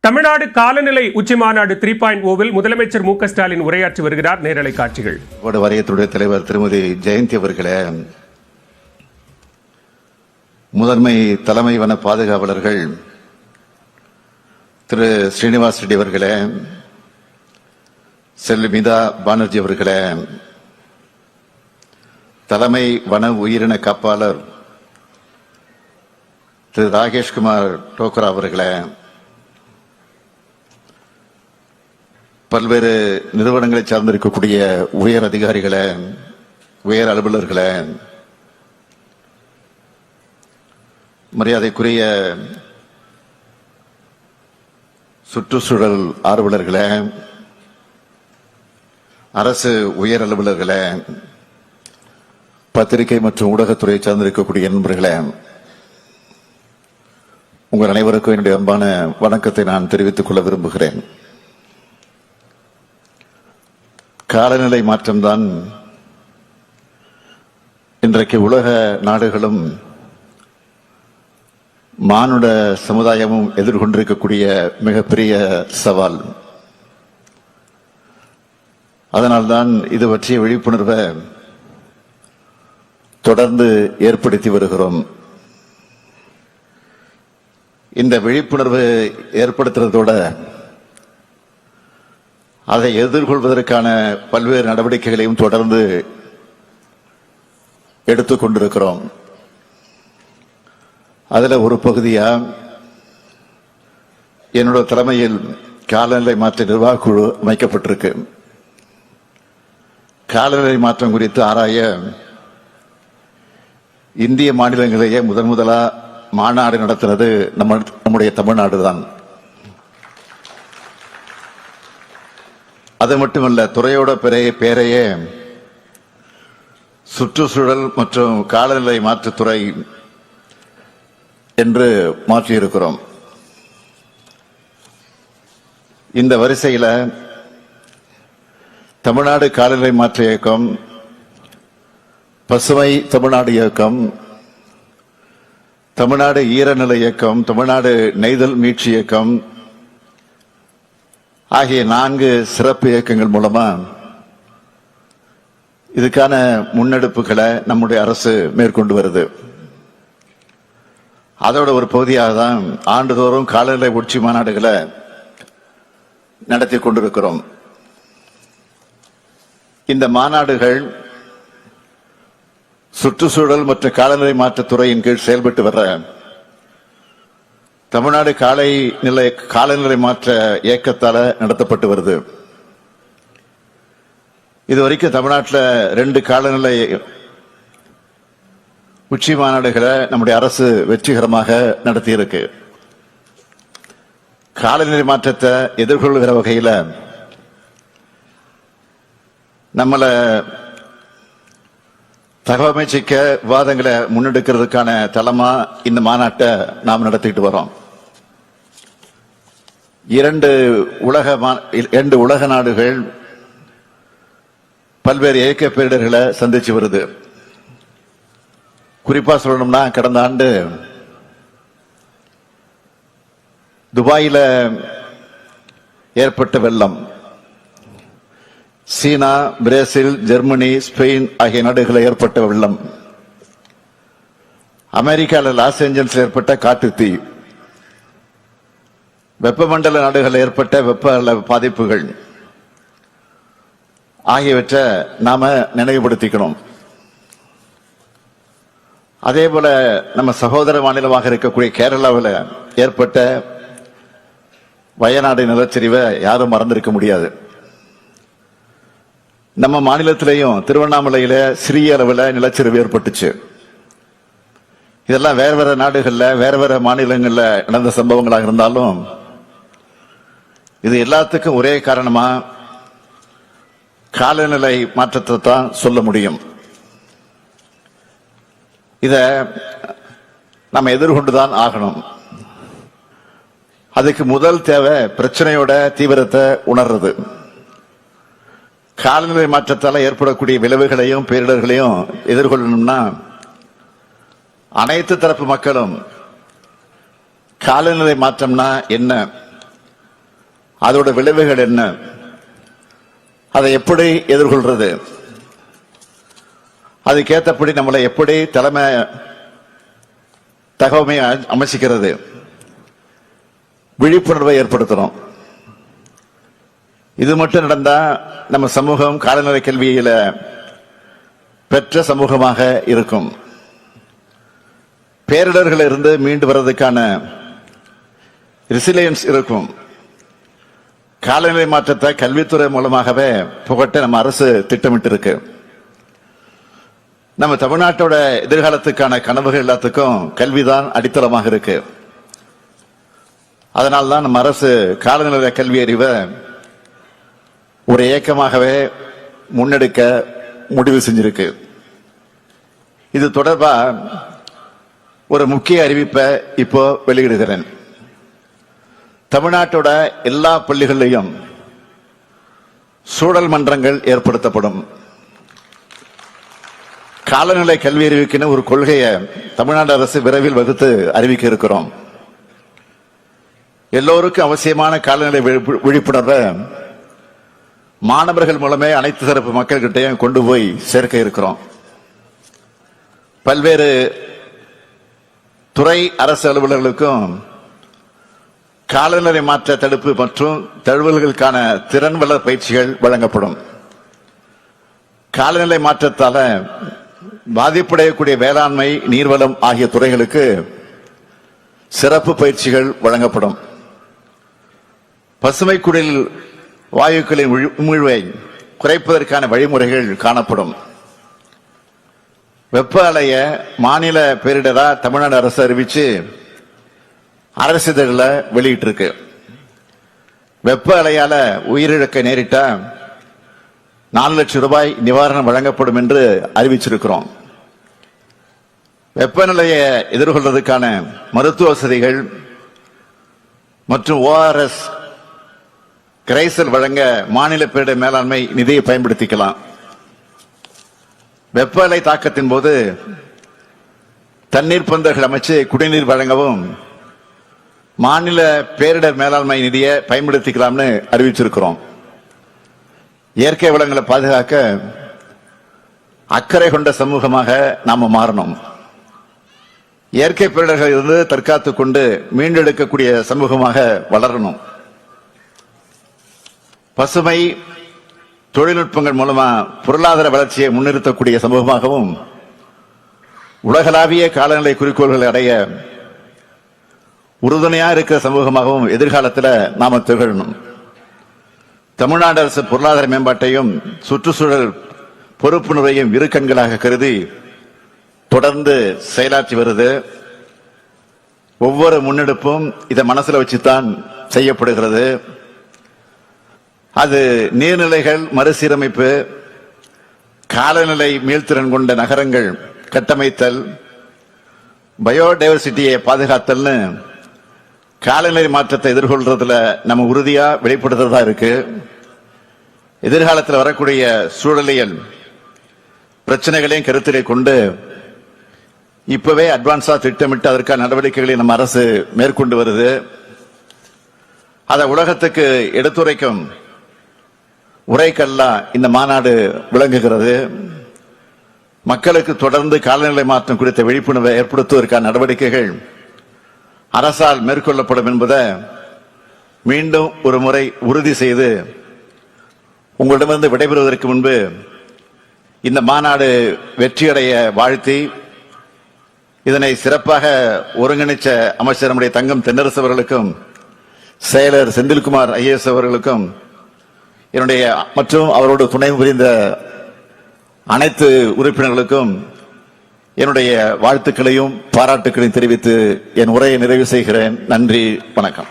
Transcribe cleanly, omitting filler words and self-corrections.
தமிழ்நாடு காலநிலை உச்சிமாநாடு 3.0 முதலமைச்சர் மு க ஸ்டாலின் உரையாற்றி வருகிறார். நேரலை காட்சிகள். வாரியத்துடைய தலைவர் திருமதி ஜெயந்தி அவர்களே, முதன்மை தலைமை வன பாதுகாவலர்கள் திரு ஸ்ரீனிவாஸ் ரெட்டி அவர்களே, செல்மிதா பானர்ஜி அவர்களே, தலைமை வன உயிரின காப்பாளர் திரு ராகேஷ்குமார் டோக்ரா அவர்களே, பல்வேறு நிறுவனங்களை சார்ந்திருக்கக்கூடிய உயர் அதிகாரிகளே, உயர் அலுவலர்களே, மரியாதைக்குரிய சுற்றுச்சூழல் ஆர்வலர்களே, அரசு உயர் அலுவலர்களே, பத்திரிகை மற்றும் ஊடகத்துறையை சார்ந்திருக்கக்கூடிய நண்பர்களே, உங்கள் அனைவருக்கும் என்னுடைய அன்பான வணக்கத்தை நான் தெரிவித்துக் கொள்ள விரும்புகிறேன். காலநிலை மாற்றம்தான் இன்றைக்கு உலக நாடுகளும் மானுட சமுதாயமும் எதிர்கொண்டிருக்கக்கூடிய மிகப்பெரிய சவால். அதனால்தான் இது பற்றிய விழிப்புணர்வை தொடர்ந்து ஏற்படுத்தி வருகிறோம். இந்த விழிப்புணர்வு ஏற்படுத்துறதோட அதை எதிர்கொள்வதற்கான பல்வேறு நடவடிக்கைகளையும் தொடர்ந்து எடுத்துக்கொண்டிருக்கிறோம். அதுல ஒரு பகுதியா என்னோட தலைமையில் காலநிலை மாற்ற நிர்வாக குழு அமைக்கப்பட்டிருக்கு. காலநிலை மாற்றம் குறித்து ஆராய இந்திய மாநிலங்களிலேயே முதலா மாநாடு நடத்துறது நம்முடைய தமிழ்நாடு தான். அது மட்டுமல்ல, துறையோட பெயரையே சுற்றுச்சூழல் மற்றும் காலநிலை மாற்றுத்துறை என்று மாற்றியிருக்கிறோம். இந்த வரிசையில் தமிழ்நாடு காலநிலை மாற்ற இயக்கம், பசுமை தமிழ்நாடு இயக்கம், தமிழ்நாடு ஈரநிலை இயக்கம், தமிழ்நாடு நெய்தல் மீட்சி இயக்கம் ஆகிய 4 சிறப்பு இயக்கங்கள் மூலமா இதுக்கான முன்னெடுப்புகளை நம்முடைய அரசு மேற்கொண்டு வருது. அதோட ஒரு பகுதியாக தான் ஆண்டுதோறும் காலநிலை உச்சி மாநாடுகளை நடத்தி கொண்டிருக்கிறோம். இந்த மாநாடுகள் சுற்றுச்சூழல் மற்றும் காலநிலை மாற்றத்துறையின் கீழ் செயல்பட்டு வர்ற தமிழ்நாடு காலநிலை மாற்ற இயக்கத்தால நடத்தப்பட்டு வருது. இதுவரைக்கும் தமிழ்நாட்டில் 2 காலநிலை உச்சி மாநாடுகளை நம்முடைய அரசு வெற்றிகரமாக நடத்தியிருக்கு. காலநிலை மாற்றத்தை எதிர்கொள்கிற வகையில் நம்மளை தகவமைச்சிக்க விவாதங்களை முன்னெடுக்கிறதுக்கான தளமா இந்த மாநாட்டை நாம் நடத்திட்டு வரோம். 2 உலக நாடுகள் பல்வேறு இயக்க பேரிடர்களை சந்திச்சு வருது. குறிப்பா சொல்லணும்னா, கடந்த ஆண்டு துபாயில ஏற்பட்ட வெள்ளம், சீனா, பிரேசில், ஜெர்மனி, ஸ்பெயின் ஆகிய நாடுகளில் ஏற்பட்ட வெள்ளம், அமெரிக்காவில் லாஸ் ஏஞ்சல்ஸில் ஏற்பட்ட காட்டுத்தீ, வெப்பமண்டல நாடுகளில் ஏற்பட்ட வெப்ப பாதிப்புகள் ஆகியவற்றை நாம நினைவுபடுத்திக்கணும். அதே போல நம்ம சகோதர மாநிலமாக இருக்கக்கூடிய கேரளாவில் ஏற்பட்ட வயநாடு நிலச்சரிவை யாரும் மறந்திருக்க முடியாது. நம்ம மாநிலத்திலேயும் திருவண்ணாமலையில சிறிய அளவில் நிலச்சரிவு ஏற்பட்டுச்சு. இதெல்லாம் வேற வேற நாடுகள்ல வேற வேற மாநிலங்கள்ல நடந்த சம்பவங்களாக இருந்தாலும் இது எல்லாத்துக்கும் ஒரே காரணமா காலநிலை மாற்றத்தை தான் சொல்ல முடியும். இத நம்ம எதிர்கொண்டுதான் ஆகணும். அதுக்கு முதல் தேவை பிரச்சனையோட தீவிரத்தை உணர்றது. காலநிலை மாற்றத்தால் ஏற்படக்கூடிய விளைவுகளையும் பேரிடர்களையும் எதிர்கொள்ளணும்னா அனைத்து தரப்பு மக்களும் காலநிலை மாற்றம்னா என்ன, அதோட விளைவுகள் என்ன, அதை எப்படி எதிர்கொள்றது, அதுக்கேற்றபடி நம்மளை எப்படி தலைமை தகவமை அமைச்சிக்கிறது, விழிப்புணர்வை ஏற்படுத்தணும். இது மட்டும் நடந்தா நம்ம சமூகம் காலநிலை கல்வியில பெற்ற சமூகமாக இருக்கும். பேரிடர்கள் இருந்து மீண்டு வர்றதுக்கான ரெசிலியன்ஸ் இருக்கும். காலநிலை மாற்றத்தை கல்வித்துறை மூலமாகவே புகட்ட நம்ம அரசு திட்டமிட்டு இருக்கு. நம்ம தமிழ்நாட்டோட எதிர்காலத்துக்கான கனவுகள் எல்லாத்துக்கும் கல்விதான் அடித்தளமாக இருக்கு. அதனால்தான் நம்ம அரசு காலநிலை கல்வி அறிவை ஒரு இயக்கமாகவே முன்னெடுக்க முடிவு செஞ்சிருக்கு. இது தொடர்பா ஒரு முக்கிய அறிவிப்பை இப்போ வெளியிடுகிறேன். தமிழ்நாட்டோட எல்லா பள்ளிகளிலும் சூழல் மன்றங்கள் ஏற்படுத்தப்படும். காலநிலை கல்வி அறிவிக்கின ஒரு கொள்கையை தமிழ்நாடு அரசு விரைவில் வகுத்து அறிவிக்க இருக்கிறோம். எல்லோருக்கும் அவசியமான காலநிலை விழிப்புணர்வை மாணவர்கள் மூலமே அனைத்து தரப்பு மக்கள்கிட்டையும் கொண்டு போய் சேர்க்க இருக்கிறோம். பல்வேறு துறை அரசு அலுவலர்களுக்கும் காலநிலை மாற்ற தடுப்பு மற்றும் தழுவல்களுக்கான திறன் வளர் பயிற்சிகள் வழங்கப்படும். காலநிலை மாற்றத்தால பாதிப்படையக்கூடிய வேளாண்மை, நீர்வளம் ஆகிய துறைகளுக்கு சிறப்பு பயிற்சிகள் வழங்கப்படும். பசுமை குடில் வாயுக்களின் உமிழ்வை குறைப்பதற்கான வழிமுறைகள் காணப்படும். வெப்ப அலைய மாநில பேரிடரா தமிழ்நாடு அரசு அறிவிச்சு அரசிதழில் வெளியிட்டு இருக்கு. வெப்ப அலையால உயிரிழக்க நேரிட்டா 4 லட்சம் ரூபாய் நிவாரணம் வழங்கப்படும் என்று அறிவிச்சிருக்கிறோம். வெப்பநிலையை எதிர்கொள்வதற்கான மருத்துவ வசதிகள் மற்றும் ORS கரைசல் வழங்க மாநில பேரிடர் மேலாண்மை நிதியை பயன்படுத்திக்கலாம். வெப்ப அலை தாக்கத்தின் போது தண்ணீர் பந்தல்கள் அமைச்சு குடிநீர் வழங்கவும் மாநில பேரிடர் மேலாண்மை நிதியை பயன்படுத்திக்கலாம்னு அறிவிச்சிருக்கிறோம். இயற்கை வளங்களை பாதுகாக்க அக்கறை கொண்ட சமூகமாக நாம மாறணும். இயற்கை பேரிடர்கள் இருந்து தற்காத்துக் கொண்டு மீண்டெடுக்கக்கூடிய சமூகமாக வளரணும். பசுமை தொழில்நுட்பங்கள் மூலமா பொருளாதார வளர்ச்சியை முன்னிறுத்தக்கூடிய சமூகமாகவும் உலகளாவிய காலநிலை குறிக்கோள்களை அடைய உறுதுணையா இருக்கிற சமூகமாகவும் எதிர்காலத்தில் நாம திகழணும். தமிழ்நாடு அரசு பொருளாதார மேம்பாட்டையும் சுற்றுச்சூழல் பொறுப்புணர்வையும் இரு கண்களாக கருதி தொடர்ந்து செயலாற்றி வருது. ஒவ்வொரு முன்னெடுப்பும் இதை மனசுல வச்சுதான் செய்யப்படுகிறது. அது நீர்நிலைகள் மறுசீரமைப்பு, காலநிலை மீள்திறன் கொண்ட நகரங்கள் கட்டமைத்தல், பயோடைவர்சிட்டியை பாதுகாத்தல்னு காலநிலை மாற்றத்தை எதிர்கொள்றதுல நம்ம உறுதியா வெளிப்படுத்துறதா இருக்கு. எதிர்காலத்தில் வரக்கூடிய சூழலியல் பிரச்சனைகளையும் கருத்திலே கொண்டு இப்பவே அட்வான்ஸா திட்டமிட்டு அதற்கான நடவடிக்கைகளை நம்ம அரசு மேற்கொண்டு வருது. அதை உலகத்துக்கு எடுத்துரைக்கும் உரைக்கல்லா இந்த மாநாடு விளங்குகிறது. மக்களுக்கு தொடர்ந்து காலநிலை மாற்றம் குறித்த விழிப்புணர்வை ஏற்படுத்துவதற்கான நடவடிக்கைகள் அரசால் மேற்கொள்ளப்படும் என்பதை மீண்டும் ஒரு முறை உறுதி செய்து உங்களிடமிருந்து விடைபெறுவதற்கு முன்பு இந்த மாநாடு வெற்றியடைய வாழ்த்தி இதனை சிறப்பாக ஒருங்கிணைச்ச அமைச்சர் நம்முடைய தங்கம் தென்னரசு அவர்களுக்கும் செயலர் செந்தில்குமார் IAS அவர்களுக்கும் என்னுடைய மற்றும் அவரோடு துணை புரிந்த அனைத்து உறுப்பினர்களுக்கும் என்னுடைய வாழ்த்துக்களையும் பாராட்டுக்களையும் தெரிவித்து என் உரையை நிறைவு செய்கிறேன். நன்றி, வணக்கம்.